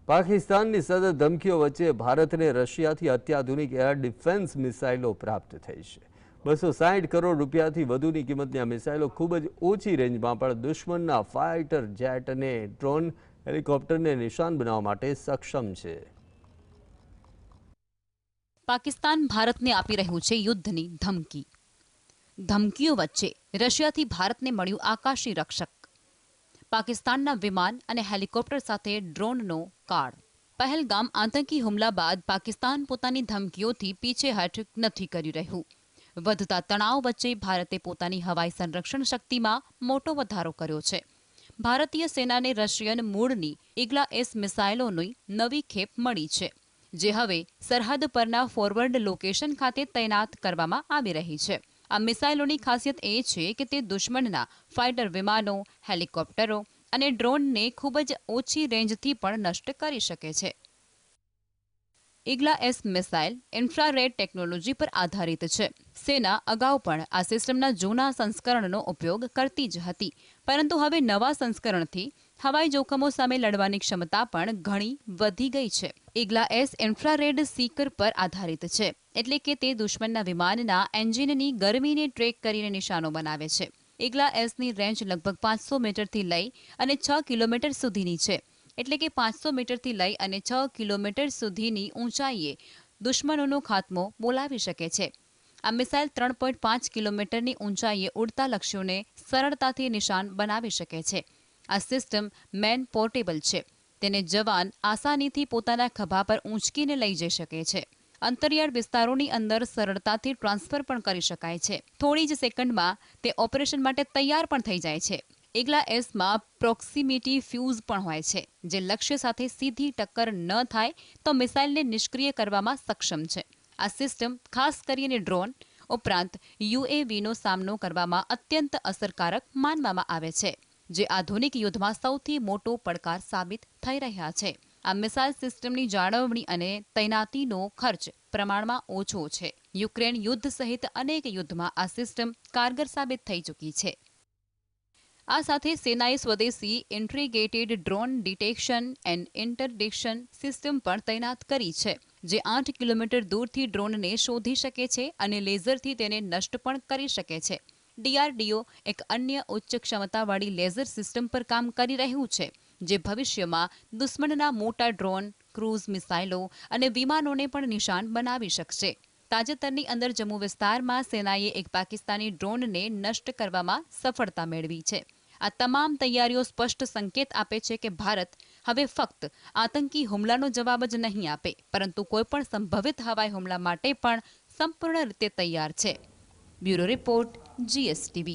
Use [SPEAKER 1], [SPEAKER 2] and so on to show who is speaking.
[SPEAKER 1] પાકિસ્તાનની સતત ધમકીઓ વચ્ચે ભારતને રશિયાથી અત્યાધુનિક એર ડિફેન્સ મિસાઇલો પ્રાપ્ત થઈ છે। 260 કરોડ રૂપિયાથી વધુની કિંમતની આ મિસાઇલો ખૂબ જ ઓછી રેન્જમાં પણ દુશ્મનના ફાઇટર જેટ અને ડ્રોન હેલિકોપ્ટરને નિશાન બનાવવા માટે સક્ષમ છે।
[SPEAKER 2] પાકિસ્તાન ભારતને આપી રહ્યું છે યુદ્ધની ધમકી। ધમકીઓ વચ્ચે રશિયાથી ભારતને મળ્યું આકાશી રક્ષક। પાકિસ્તાનના વિમાન અને હેલિકોપ્ટર સાથે ડ્રોનનો કાળ। પહેલગામ આતંકી હુમલા બાદ પાકિસ્તાન પોતાની ધમકીઓથી પીછેહઠ નથી કરી રહ્યું। વધતા તણાવ વચ્ચે ભારતે પોતાની હવાઈ સંરક્ષણ શક્તિમાં મોટો વધારો કર્યો છે। ભારતીય સેનાને રશિયન મૂળની ઇગ્લા-એસ મિસાઇલોની નવી ખેપ મળી છે, જે હવે સરહદ પરના ફોરવર્ડ લોકેશન ખાતે તૈનાત કરવામાં આવી રહી છે। આ મિસાઇલોની ખાસિયત એ છે કે તે દુશ્મનના ફાઇટર વિમાનો, હેલિકોપ્ટરો અને ડ્રોનને ખૂબ જ ઓછી રેન્જથી પણ નષ્ટ કરી શકે છે। ઇગ્લા-એસ મિસાઇલ ઇન્ફ્રારેડ ટેકનોલોજી પર આધારિત છે। સેના અગાઉ પણ આ સિસ્ટમના જૂના સંસ્કરણનો ઉપયોગ કરતી જ હતી, પરંતુ હવે નવા સંસ્કરણથી હવાઈ જોખમો સામે લડવાની ક્ષમતા પણ ઘણી વધી ગઈ છે। ઇગ્લા-એસ ઇન્ફ્રારેડ સીકર પર આધારિત છે, એટલે કે તે દુશ્મનના વિમાનના એન્જિનની ગરમીને ટ્રેક કરીને નિશાનો બનાવે છે। ઇગ્લા-એસની રેન્જ લગભગ 500 મીટરથી લઈ અને 6 કિલોમીટર સુધીની છે, એટલે કે 500 મીટરથી લઈ અને 6 કિલોમીટર સુધીની ઊંચાઈએ દુશ્મનોનો ખાત્મો બોલાવી શકે છે। આ મિસાઇલ 3.5 કિલોમીટરની ઊંચાઈએ ઉડતા લક્ષ્યોને સરળતાથી નિશાન બનાવી શકે છે। આ સિસ્ટમ મેન પોર્ટેબલ છે, તેને જવાન આસાનીથી પોતાના ખભા પર ઊંચકીને લઈ જઈ શકે છે। અંતરિયાળ વિસ્તારોની અંદર સરળતાથી ટ્રાન્સફર પણ કરી શકાય છે। થોડી જ સેકન્ડમાં તે ઓપરેશન માટે તૈયાર પણ થઈ જાય છે। ઇગ્લા-એસમાં પ્રોક્સિમિટી ફ્યુઝ પણ હોય છે, જે લક્ષ્ય સાથે સીધી ટક્કર ન થાય તો મિસાઇલને નિષ્ક્રિય કરવામાં સક્ષમ છે। આ સિસ્ટમ ખાસ કરીને ડ્રોન ઉપરાંત યુએવીનો સામનો કરવામાં અત્યંત અસરકારક માનવામાં આવે છે, જે આધુનિક યુદ્ધમાં સૌથી મોટો પડકાર સાબિત થઈ રહ્યા છે। આ મિસાઇલ સિસ્ટમની જાળવણી અને તૈનાતીનો ખર્ચ પ્રમાણમાં ઓછો છે। યુક્રેન યુદ્ધ સહિત અનેક યુદ્ધમાં આ સિસ્ટમ કારગર સાબિત થઈ ચૂકી છે। આ સાથે સેનાએ સ્વદેશી integrated drone detection and interdiction system પણ તૈનાત કરી છે, જે 8 કિલોમીટર દૂરથી ડ્રોનને શોધી શકે છે અને લેઝરથી તેને નષ્ટ પણ કરી શકે છે। ડીઆરડીઓ એક અન્ય ઉચ્ચ ક્ષમતાવાળી લેઝર સિસ્ટમ પર કામ કરી રહ્યું છે, જે ભવિષ્યમાં દુશ્મનના મોટા ડ્રોન, ક્રૂઝ મિસાઇલો અને વિમાનોને પણ નિશાન બનાવી શકશે। તાજેતરની અંદર જમ્મુ વિસ્તારમાં સેનાએ એક પાકિસ્તાની ડ્રોનને નષ્ટ કરવામાં સફળતા મેળવી છે। આ તમામ તૈયારીઓ સ્પષ્ટ સંકેત આપે છે કે ભારત હવે ફક્ત આતંકી હુમલાનો જવાબ જ નહીં આપે, પરંતુ કોઈપણ સંભવિત હવાઈ હુમલા માટે પણ સંપૂર્ણ રીતે તૈયાર છે। Bureau report, GSTV।